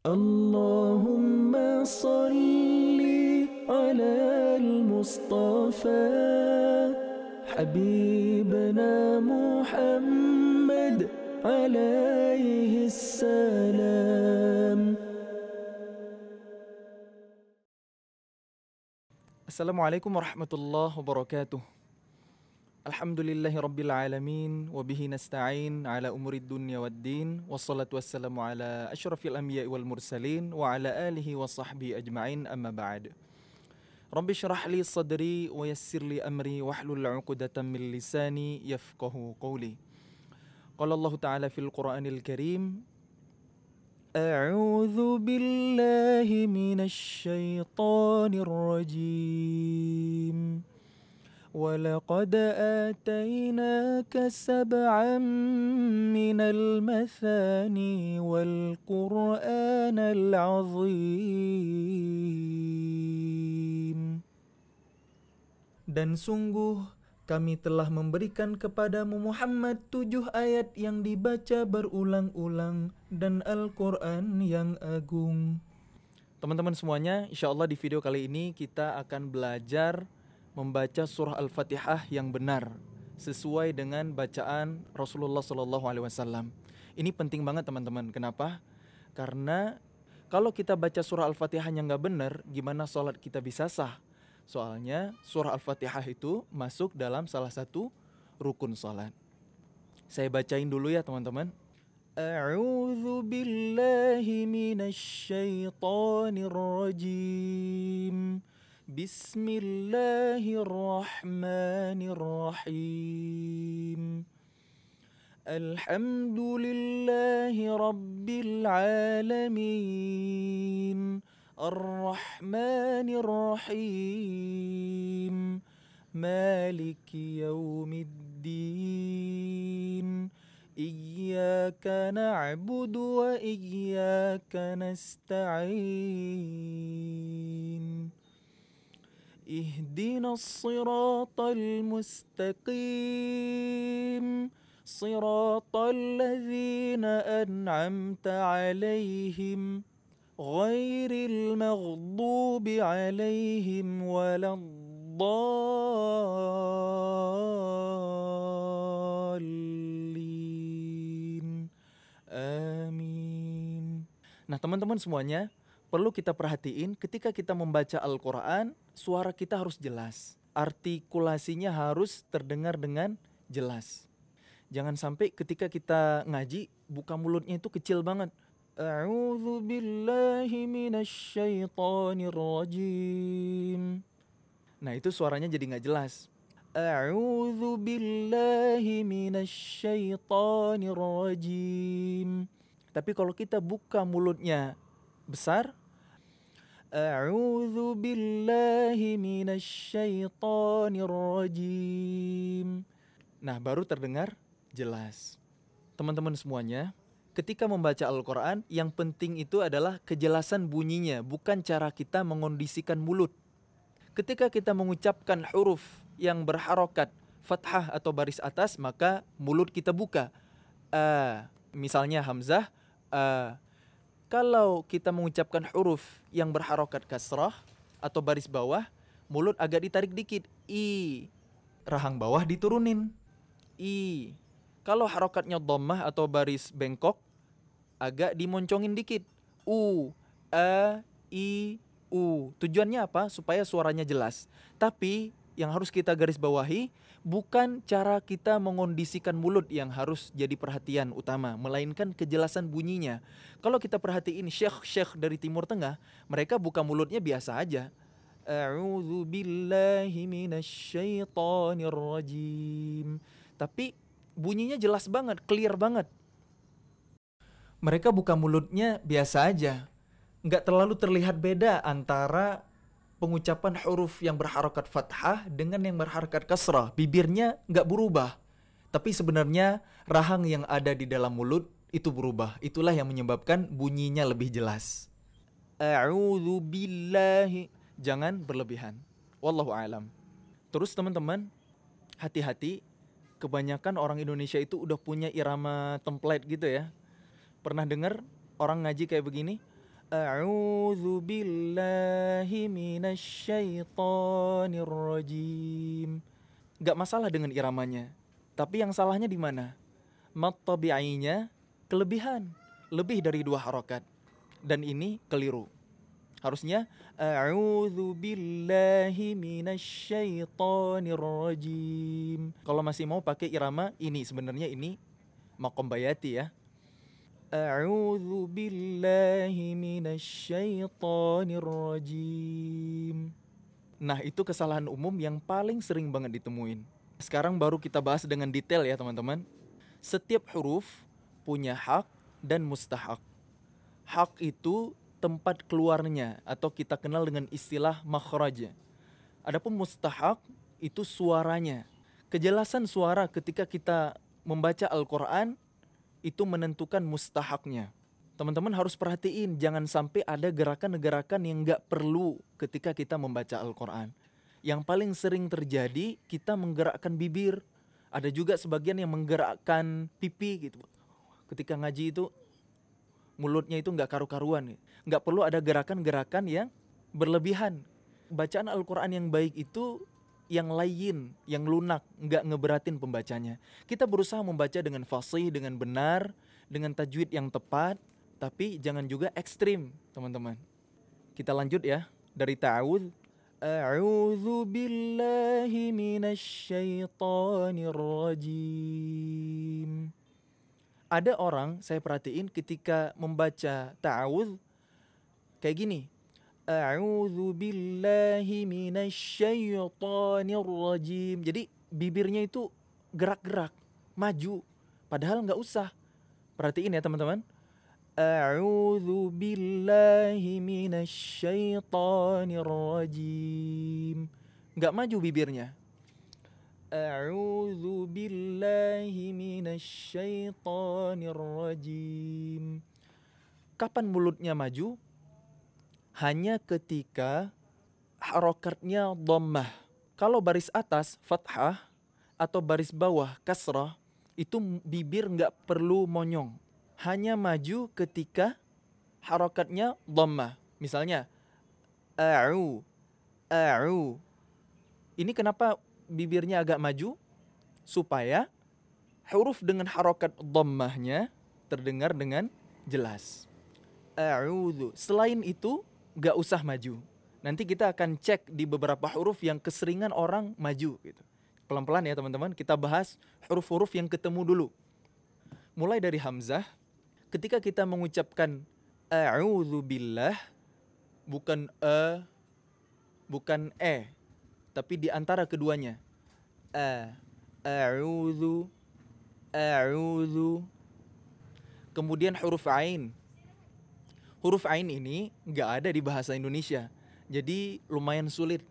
Allahumma salli ala al-Mustafa Habibna Muhammad alaihi salam. Assalamualaikum warahmatullahi wabarakatuh. Alhamdulillahi rabbil alamin, wabihi nasta'in ala umurid dunya waddin, wassalatu wassalamu ala asyrafil anbiya'i wal mursalin, wa ala alihi wa sahbihi ajma'in, amma ba'd. Rabbi syrah li sadri wa yassir li amri wahlul 'uqdatam min lisani yafqahu qawli. Qala Allah Ta'ala fil Qur'anil Karim, A'udzu billahi minasy syaithanir rajim. وَلَقَدْ آتَيْنَاكَ سَبْعًا مِنَ الْمَثَانِي وَالْقُرْآنَ الْعَظِيمَ. Dan sungguh kami telah memberikan kepadamu Muhammad 7 ayat yang dibaca berulang-ulang dan Al-Quran yang agung. Teman-teman semuanya, insya Allah di video kali ini kita akan belajar membaca surah Al-Fatihah yang benar sesuai dengan bacaan Rasulullah SAW. Ini penting banget teman-teman. Kenapa? Karena kalau kita baca surah Al-Fatihah yang nggak benar, gimana sholat kita bisa sah? Soalnya surah Al-Fatihah itu masuk dalam salah satu rukun sholat. Saya bacain dulu ya teman-teman. A'udzu billahi minasy syaithanir rajim. Bismillahirrahmanirrahim. Alhamdulillahi rabbil alamin. Ar-Rahmanir-Rahim. Maliki yaumiddin. Iyyaka na'budu wa iyyaka nasta'in. Ihdinas siratal mustaqim. Siratal ladzina an'amta 'alaihim ghairil maghdubi 'alaihim waladdallin. Amin. Nah, teman-teman semuanya, perlu kita perhatiin ketika kita membaca Al-Quran, suara kita harus jelas. Artikulasinya harus terdengar dengan jelas. Jangan sampai ketika kita ngaji, buka mulutnya itu kecil banget. A'udzu billahi minasy syaithanir rajim. Nah, itu suaranya jadi nggak jelas. A'udzu billahi minasy syaithanir rajim. Tapi kalau kita buka mulutnya besar, A'udzu billahi minasy syaithanir rajim. Nah, baru terdengar jelas. Teman-teman semuanya, ketika membaca Al-Quran, yang penting itu adalah kejelasan bunyinya, bukan cara kita mengondisikan mulut. Ketika kita mengucapkan huruf yang berharokat fathah atau baris atas, maka mulut kita buka. Misalnya Hamzah, Kalau kita mengucapkan huruf yang berharokat kasrah atau baris bawah, mulut agak ditarik dikit. I. Rahang bawah diturunin. I. Kalau harokatnya dhammah atau baris bengkok, agak dimoncongin dikit. U. A. I. U. Tujuannya apa? Supaya suaranya jelas. Tapi yang harus kita garis bawahi, bukan cara kita mengondisikan mulut yang harus jadi perhatian utama, melainkan kejelasan bunyinya. Kalau kita perhatiin syekh-syekh dari Timur Tengah, mereka buka mulutnya biasa aja. A'udzu billahi minasy syaithanir rajim. Tapi bunyinya jelas banget, clear banget. Mereka buka mulutnya biasa aja. Nggak terlalu terlihat beda antara pengucapan huruf yang berharokat fathah dengan yang berharokat kasrah. Bibirnya nggak berubah, tapi sebenarnya rahang yang ada di dalam mulut itu berubah. Itulah yang menyebabkan bunyinya lebih jelas. A'udzu billahi. Jangan berlebihan. Wallahu a'lam. Terus teman-teman, hati-hati. Kebanyakan orang Indonesia itu udah punya irama template gitu ya. Pernah dengar orang ngaji kayak begini? A'udzu billahi minasyaitonir rajim. Gak masalah dengan iramanya. Tapi yang salahnya di mana? Mad tabi'inya kelebihan, lebih dari 2 harokat. Dan ini keliru. Harusnya a'udzu billahi minasyaitonir rajim. Kalau masih mau pakai irama ini, sebenarnya ini maqam bayati ya. A'udzu billahi minasyaitonir rajim. Nah, itu kesalahan umum yang paling sering banget ditemuin. Sekarang baru kita bahas dengan detail ya, teman-teman. Setiap huruf punya hak dan mustahak. Hak itu tempat keluarnya atau kita kenal dengan istilah makhraj. Adapun mustahak itu suaranya. Kejelasan suara ketika kita membaca Al-Qur'an itu menentukan mustahaknya. Teman-teman harus perhatiin, jangan sampai ada gerakan-gerakan yang gak perlu ketika kita membaca Al-Quran. Yang paling sering terjadi, kita menggerakkan bibir. Ada juga sebagian yang menggerakkan pipi gitu. Ketika ngaji itu, mulutnya itu gak karu-karuan. Gak perlu ada gerakan-gerakan yang berlebihan. Bacaan Al-Quran yang baik itu yang lain, yang lunak, nggak ngeberatin pembacanya. Kita berusaha membaca dengan fasih, dengan benar, dengan tajwid yang tepat, tapi jangan juga ekstrim, teman-teman. Kita lanjut ya, dari ta'awudz. A'udzu billahi minasyaitonir rajim. Ada orang, saya perhatiin ketika membaca ta'awudz, kayak gini. A'udzu billahi minasyaitonir rajim. Jadi bibirnya itu gerak-gerak, maju. Padahal nggak usah. Perhatiin ya teman-teman. A'udzu billahi minasyaitonir rajim. Nggak maju bibirnya. A'udzu billahi minasyaitonir rajim. Kapan mulutnya maju? Hanya ketika harokatnya dhammah. Kalau baris atas fathah atau baris bawah kasrah, itu bibir nggak perlu monyong. Hanya maju ketika harokatnya dhammah. Misalnya a'u, a'u. Ini kenapa bibirnya agak maju? Supaya huruf dengan harokat dhammahnya terdengar dengan jelas. A'udzu. Selain itu gak usah maju. Nanti kita akan cek di beberapa huruf yang keseringan orang maju gitu. Pelan-pelan ya teman-teman, kita bahas huruf-huruf yang ketemu dulu. Mulai dari hamzah, ketika kita mengucapkan a'udzu billah, bukan bukan tapi di antara keduanya. A'udzu, a'udzu. Kemudian huruf ain. Huruf ain ini nggak ada di bahasa Indonesia, jadi lumayan sulit.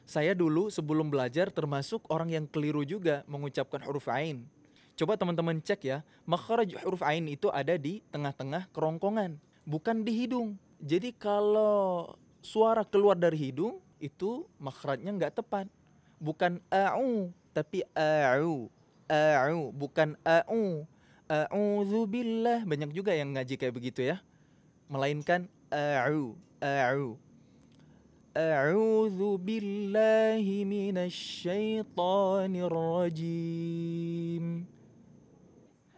Saya dulu sebelum belajar termasuk orang yang keliru juga mengucapkan huruf ain. Coba teman-teman cek ya, makhraj huruf ain itu ada di tengah-tengah kerongkongan, bukan di hidung. Jadi kalau suara keluar dari hidung, itu makhrajnya nggak tepat. Bukan a'u, tapi a'u. A'u, bukan a'u. A'udzu billah, banyak juga yang ngaji kayak begitu ya. Melainkan a'u, a'u. A'udzu billahi minasyaitonir rajim.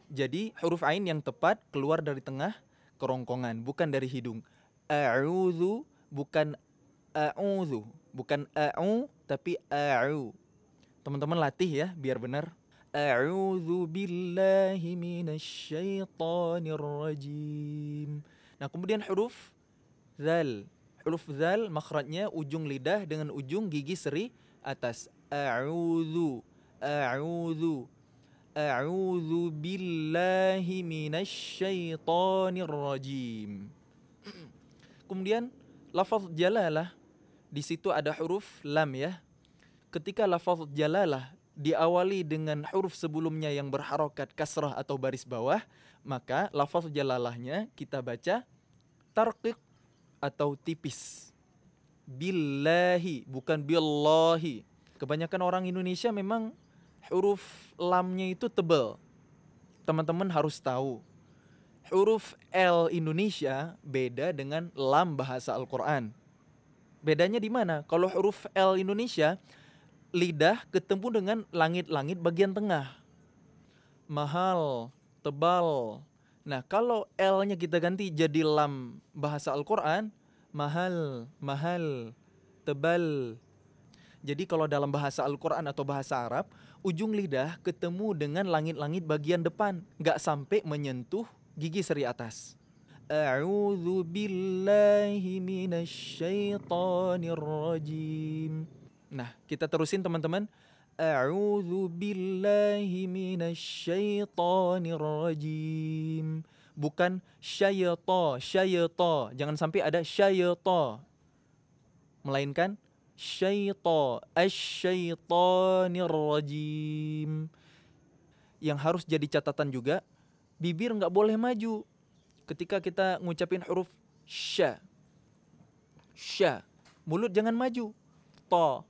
Jadi huruf ain yang tepat keluar dari tengah kerongkongan, bukan dari hidung. A'udzu bukan a'udzu, bukan a'u tapi a'u. Teman-teman latih ya biar benar. A'udzu billahi minasyaitonir rajim. Nah, kemudian huruf zal. Huruf zal makhrajnya ujung lidah dengan ujung gigi seri atas. A'udzu, a'udzu. A'udzu billahi minasyaitonir rajim. Kemudian lafaz jalalah, di situ ada huruf lam ya. Ketika lafaz jalalah diawali dengan huruf sebelumnya yang berharokat kasrah atau baris bawah, maka lafaz jalalahnya kita baca tarqiq atau tipis. Billahi, bukan billahi. Kebanyakan orang Indonesia memang huruf lamnya itu tebal. Teman-teman harus tahu, Huruf L Indonesia beda dengan lam bahasa Al-Quran. Bedanya di mana? Kalau huruf L Indonesia, lidah ketemu dengan langit-langit bagian tengah. Mahal, tebal. Nah, kalau L-nya kita ganti jadi lam bahasa Al-Quran, mahal, mahal, tebal. Jadi kalau dalam bahasa Al-Quran atau bahasa Arab, ujung lidah ketemu dengan langit-langit bagian depan, nggak sampai menyentuh gigi seri atas. A'udzu billahi minasyaitonir rajim. Nah, kita terusin teman-teman. A'udzu billahi minasyaitonir rajim. Bukan syaitan. Jangan sampai ada syaitan. Melainkan syaitan, asyaitonir rajim. Yang harus jadi catatan juga, bibir nggak boleh maju ketika kita ngucapin huruf sya. Mulut jangan maju. To,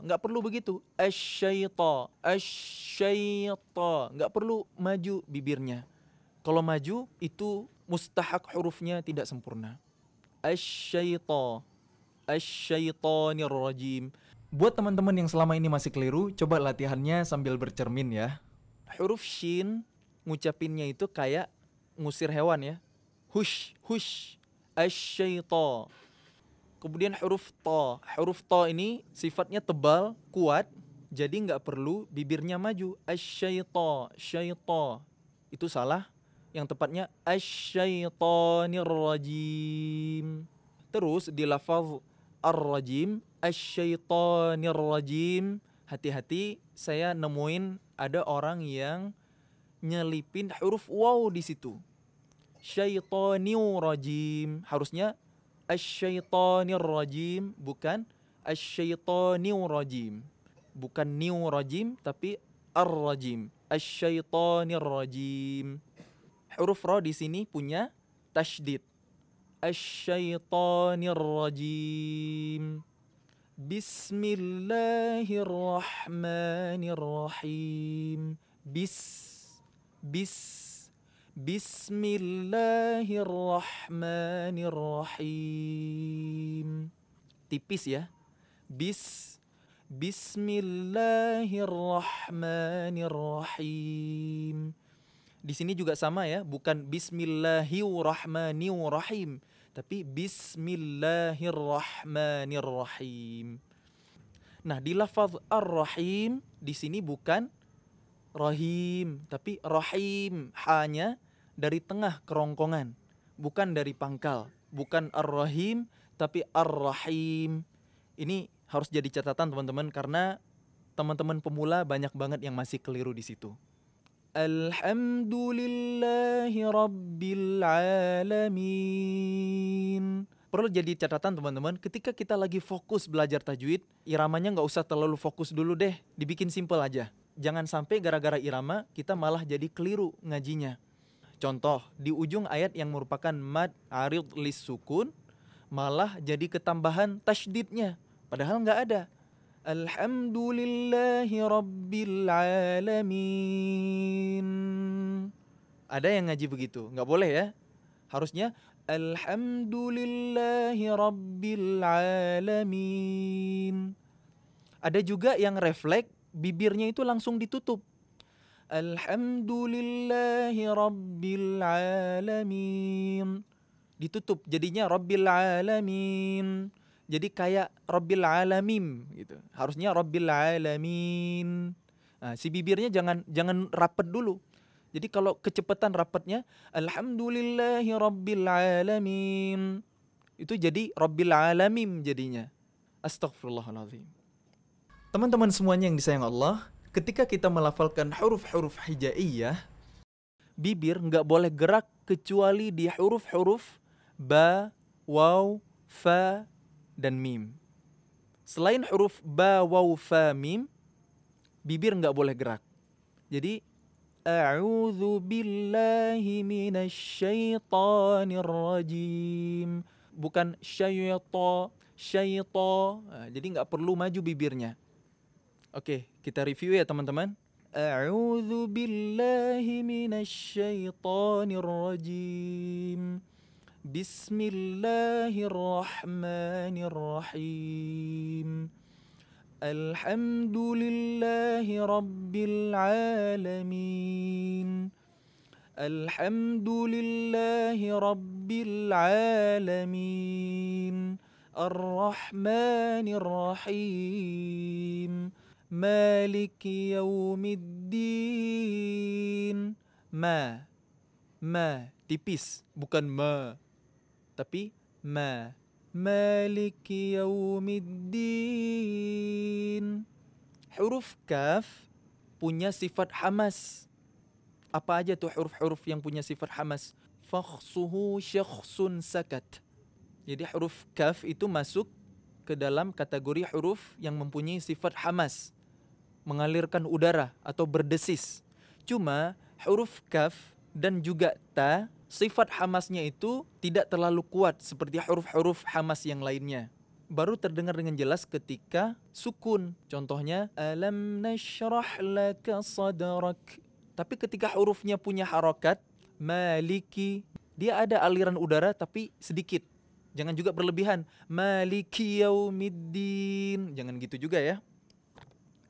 nggak perlu begitu. Asyaiton, nggak perlu maju bibirnya. Kalau maju itu mustahak hurufnya tidak sempurna. Asyaitonir rajim. Buat teman-teman yang selama ini masih keliru, coba latihannya sambil bercermin ya. Huruf shin ngucapinnya itu kayak ngusir hewan ya. Hush, asyaiton. Kemudian huruf to ini sifatnya tebal, kuat, jadi nggak perlu bibirnya maju. Asyaiton, syaiton. Itu salah. Yang tepatnya asyaitonir rajim. Terus di lafaz ar-rajim, asyaitonir rajim. Hati-hati, saya nemuin ada orang yang nyelipin huruf waw di situ. Syaitonir rajim. Harusnya asyaitonir rajim, bukan asyaitonir rajim. Bukan niu rajim, tapi ar-rajim. Asyaitonir rajim. Huruf ra di sini punya tasydid. Asyaitonir rajim. Bismillahirrahmanirrahim. Bismillahirrahmanirrahim. Tipis ya. Bismillahirrahmanirrahim. Di sini juga sama ya, bukan bismillahirrahmanirrahim, tapi bismillahirrahmanirrahim. Nah, di lafaz ar-rahim di sini bukan rahim, tapi rahim. Hanya dari tengah kerongkongan, bukan dari pangkal. Bukan ar-rahim, tapi ar-rahim. Ini harus jadi catatan teman-teman, karena teman-teman pemula banyak banget yang masih keliru di situ. Alhamdulillahi rabbil alamin. Perlu jadi catatan teman-teman, ketika kita lagi fokus belajar tajwid, iramanya nggak usah terlalu fokus dulu deh, dibikin simple aja. Jangan sampai gara-gara irama kita malah jadi keliru ngajinya. Contoh, di ujung ayat yang merupakan mad arid lis sukun, malah jadi ketambahan tasydidnya, padahal nggak ada. Alhamdulillahi rabbil alamin. Ada yang ngaji begitu? Nggak boleh ya. Harusnya Alhamdulillahi rabbil alamin. Ada juga yang refleks, bibirnya itu langsung ditutup. Alhamdulillahi rabbil alamin. Ditutup, jadinya rabbil alamin. Jadi kayak Rabbil Alamin gitu. Harusnya Rabbil Alamin. Nah, si bibirnya jangan rapet dulu. Jadi kalau kecepatan rapetnya Alhamdulillahi Rabbil Alamin, itu jadi Rabbil Alamin jadinya. Astaghfirullahaladzim. Teman-teman semuanya yang disayang Allah, ketika kita melafalkan huruf-huruf hijaiyah, bibir nggak boleh gerak kecuali di huruf-huruf ba, waw, fa, dan mim. Selain huruf ba, waw, fa, mim, bibir nggak boleh gerak. Jadi a'udzu billahi minasyaitonir rajim. Bukan syaiton. Jadi nggak perlu maju bibirnya. Oke, kita review ya teman-teman. أعوذ بالله من الشيطان الرجيم بسم الله الرحمن الرحيم الحمد لله رب العالمين الحمد لله رب العالمين الرحمن الرحيم مالك يوم الدين. Ma tipis, bukan ma, tapi ma. مالك يوم الدين. Huruf kaf punya sifat hamas. Apa aja tuh huruf-huruf yang punya sifat hamas? Fakhsuhu syakhsun sakat. Jadi huruf kaf itu masuk ke dalam kategori huruf yang mempunyai sifat hamas, mengalirkan udara atau berdesis. Cuma huruf kaf dan juga ta, sifat hamasnya itu tidak terlalu kuat seperti huruf-huruf hamas yang lainnya. Baru terdengar dengan jelas ketika sukun. Contohnya alam nashrah laka sadrak. Tapi ketika hurufnya punya harokat, maliki, dia ada aliran udara tapi sedikit. Jangan juga berlebihan. Maliki yaumiddin. Jangan gitu juga ya.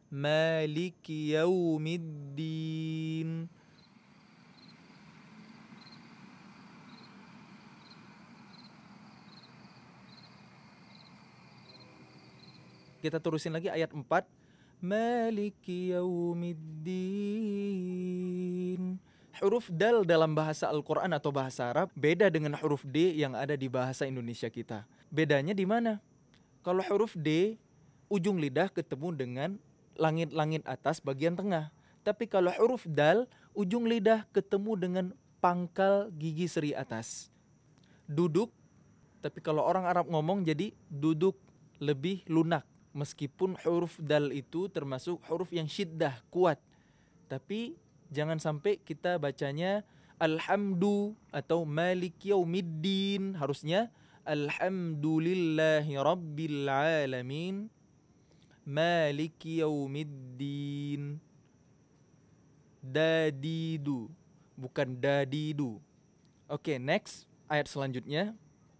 Maliki yaumiddin. Kita terusin lagi ayat 4. Maliki yaumiddin. Huruf dal dalam bahasa Al-Quran atau bahasa Arab beda dengan huruf D yang ada di bahasa Indonesia kita. Bedanya di mana? Kalau huruf D, ujung lidah ketemu dengan langit-langit atas bagian tengah. Tapi kalau huruf dal, ujung lidah ketemu dengan pangkal gigi seri atas. Duduk, tapi kalau orang Arab ngomong jadi duduk, lebih lunak. Meskipun huruf dal itu termasuk huruf yang syiddah, kuat. Tapi jangan sampai kita bacanya alhamdu atau maliki yaumiddin. Harusnya alhamdulillahi rabbil alamin maliki yaumiddin. Dadidu, bukan dadidu. Oke, next ayat selanjutnya.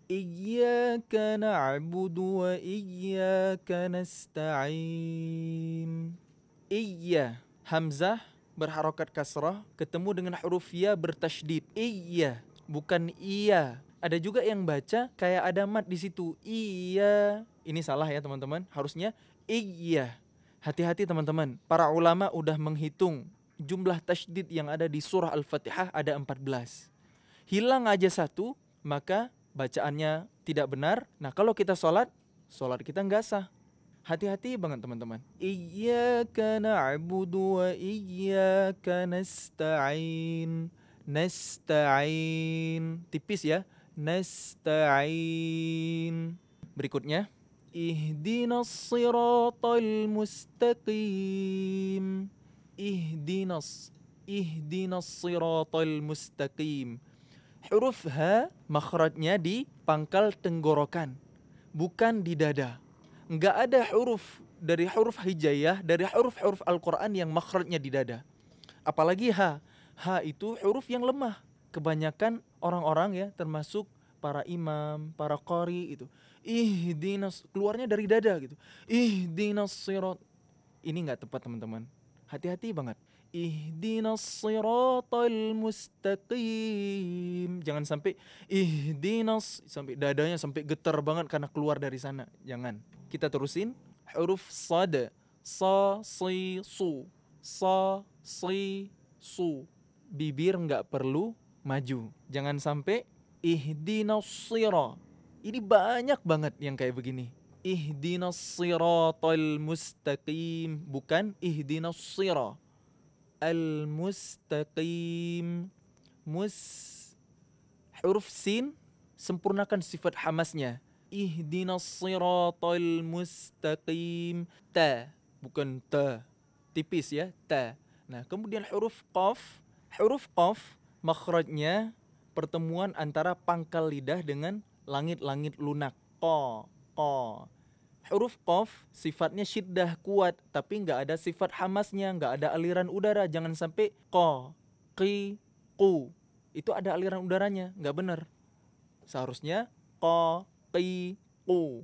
Iyyaka na'budu wa iyyaka nasta'in. Iyya, hamzah berharokat kasrah ketemu dengan huruf ya bertasydid. Iyya, bukan iya. Ada juga yang baca kayak ada mat di situ. Iya. Ini salah ya teman-teman. Harusnya iyya. Hati-hati teman-teman. Para ulama udah menghitung jumlah tasydid yang ada di surah Al-Fatihah ada 14. Hilang aja satu, maka bacaannya tidak benar. Nah, kalau kita sholat kita nggak sah. Hati-hati banget teman-teman. Iyyaka na'budu wa iyyaka nasta'in. Nasta'in. Tipis ya. Nasta'in. Berikutnya. Ihdinas siratal mustaqim. Ihdinas siratal mustaqim. Huruf H makhrajnya di pangkal tenggorokan, bukan di dada. Enggak ada huruf dari huruf hijaiyah, dari huruf-huruf Al-Quran yang makhrajnya di dada. Apalagi H. H itu huruf yang lemah. Kebanyakan orang-orang ya, termasuk para imam, para qari itu. Ihdinas, keluarnya dari dada gitu. Ihdinas sirat. Ini enggak tepat teman-teman. Hati-hati banget. Ihdinas siratal mustaqim. Jangan sampai ihdinas sampai dadanya sampai getar banget karena keluar dari sana. Jangan. Kita terusin. Huruf sad. Sa, si, su. Sa, si, su. Bibir nggak perlu maju. Jangan sampai ihdinas sira. Ini banyak banget yang kayak begini. Ihdinas siratal mustaqim. Bukan ihdinas sira. Al-mustaqim. Huruf sin sempurnakan sifat hamasnya. Ihdinas siratal mustaqim. Ta, bukan ta. Tipis ya, ta. Nah, kemudian huruf qaf. Huruf qaf makhrajnya pertemuan antara pangkal lidah dengan langit-langit lunak. Qa, qa. Huruf qaf sifatnya syiddah kuat, tapi nggak ada sifat hamasnya, nggak ada aliran udara. Jangan sampai qa, qi, qu. Itu ada aliran udaranya, nggak benar. Seharusnya qa, qi, qu.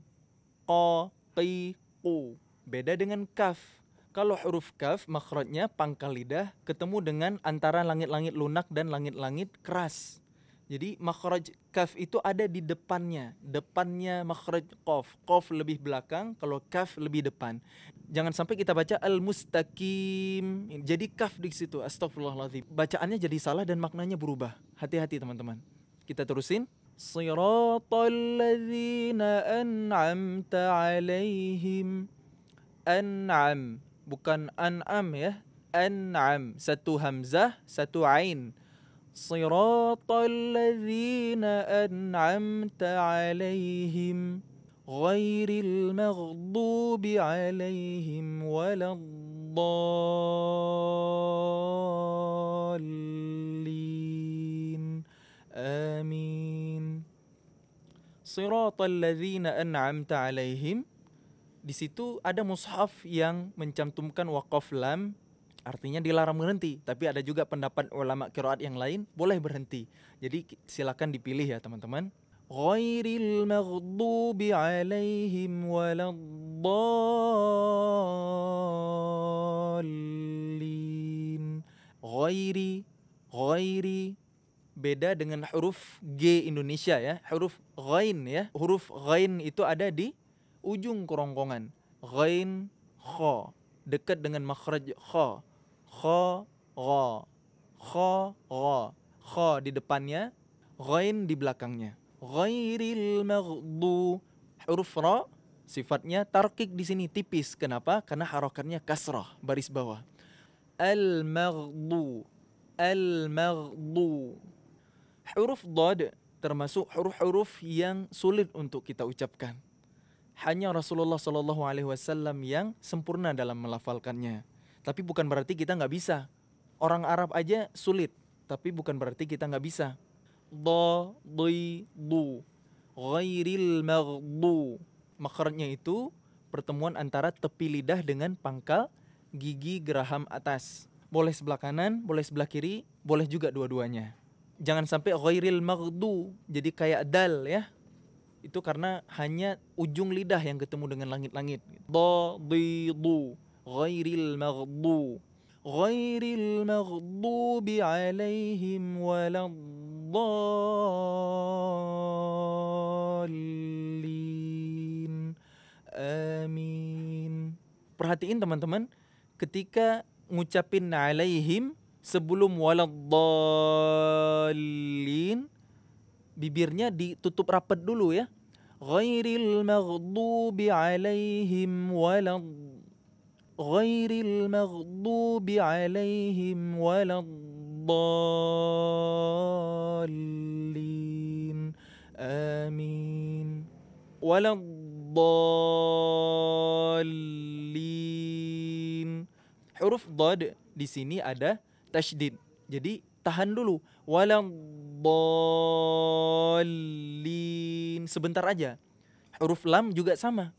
Qa, qi, qu. Beda dengan kaf. Kalau huruf kaf makhrajnya pangkal lidah ketemu dengan antara langit-langit lunak dan langit-langit keras. Jadi makhraj kaf itu ada di depannya makhraj qaf. Qaf lebih belakang, kalau kaf lebih depan. Jangan sampai kita baca al-mustaqim. Jadi kaf di situ. Astagfirullahaladzim. Bacaannya jadi salah dan maknanya berubah. Hati-hati teman-teman. Kita terusin. Siratal ladzina an'amta alaihim. An'am, bukan an'am ya. An'am, satu hamzah, satu ain. Siratal ladzina an'amta alaihim ghairil maghdubi alaihim waladdallin. Amin. Siratal ladzina an'amta alaihim. Di situ ada mushaf yang mencantumkan waqaf lam, artinya dilarang berhenti. Tapi ada juga pendapat ulama qiraat yang lain boleh berhenti. Jadi silakan dipilih ya teman-teman. Ghairil maghdubi alaihim waladdallin. Ghairi beda dengan huruf G Indonesia ya. Huruf ghain ya. Huruf ghain itu ada di ujung kerongkongan. Ghain, kha, dekat dengan makhraj kha. Kha, gha. Kha, gha. Kha di depannya, ghain di belakangnya. Ghairil maghdu. Huruf ra sifatnya tarkik di sini tipis. Kenapa? Karena harakatnya kasrah, baris bawah. Al-maghdu. Al-maghdu. Huruf dhad termasuk huruf-huruf yang sulit untuk kita ucapkan. Hanya Rasulullah SAW yang sempurna dalam melafalkannya. Tapi bukan berarti kita nggak bisa. Orang Arab aja sulit, tapi bukan berarti kita nggak bisa. Dha, dhi, du. Ghairil maghdu. Makhrajnya itu pertemuan antara tepi lidah dengan pangkal gigi geraham atas. Boleh sebelah kanan, boleh sebelah kiri, boleh juga dua-duanya. Jangan sampai ghairil maghdu jadi kayak dal ya. Itu karena hanya ujung lidah yang ketemu dengan langit-langit. Dha, dhi, du. Ghairil maghdu. Ghairil maghdubi alaihim waladdallin. Amin. Perhatiin teman-teman, ketika ngucapin alaihim sebelum waladdallin, bibirnya ditutup rapat dulu ya. Ghairil maghdubi alaihim ghairil maghdubi alaihim waladdallin. Amin. Waladdallin. Huruf dhad di sini ada tasydid. Jadi tahan dulu. Waladdallin. Sebentar aja. Huruf lam juga sama.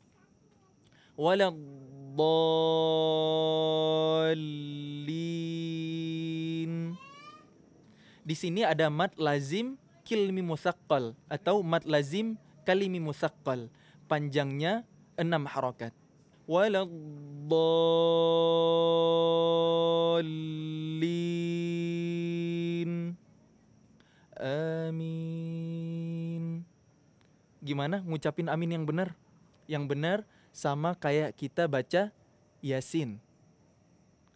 Waladdallin. Di sini ada mad lazim kilmi musaqqal atau mad lazim kalimi musaqqal. Panjangnya 6 harakat. Waladdallin. Amin. Gimana ngucapin amin yang benar? Yang benar sama kayak kita baca Yasin.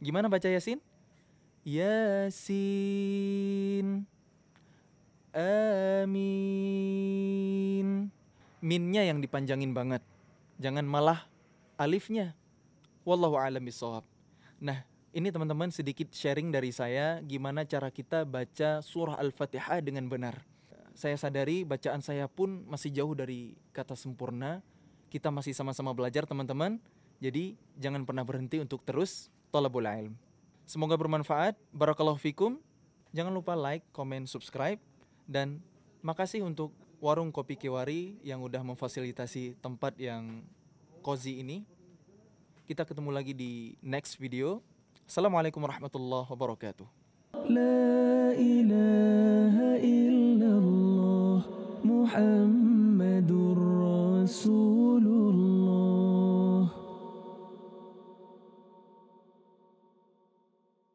Gimana baca Yasin? Yasin. Amin. Minnya yang dipanjangin banget. Jangan malah alifnya. Wallahu a'lam bishawab. Nah, ini teman-teman sedikit sharing dari saya gimana cara kita baca surah Al-Fatihah dengan benar. Saya sadari bacaan saya pun masih jauh dari kata sempurna. Kita masih sama-sama belajar teman-teman. Jadi jangan pernah berhenti untuk terus thalabul ilm. Semoga bermanfaat. Barakallahu fikum. Jangan lupa like, comment, subscribe. Dan makasih untuk Warung Kopi Kiwari yang udah memfasilitasi tempat yang Qazi ini. Kita ketemu lagi di next video. Assalamualaikum warahmatullahi wabarakatuh. La ilaha illallah Muhammadur Rasul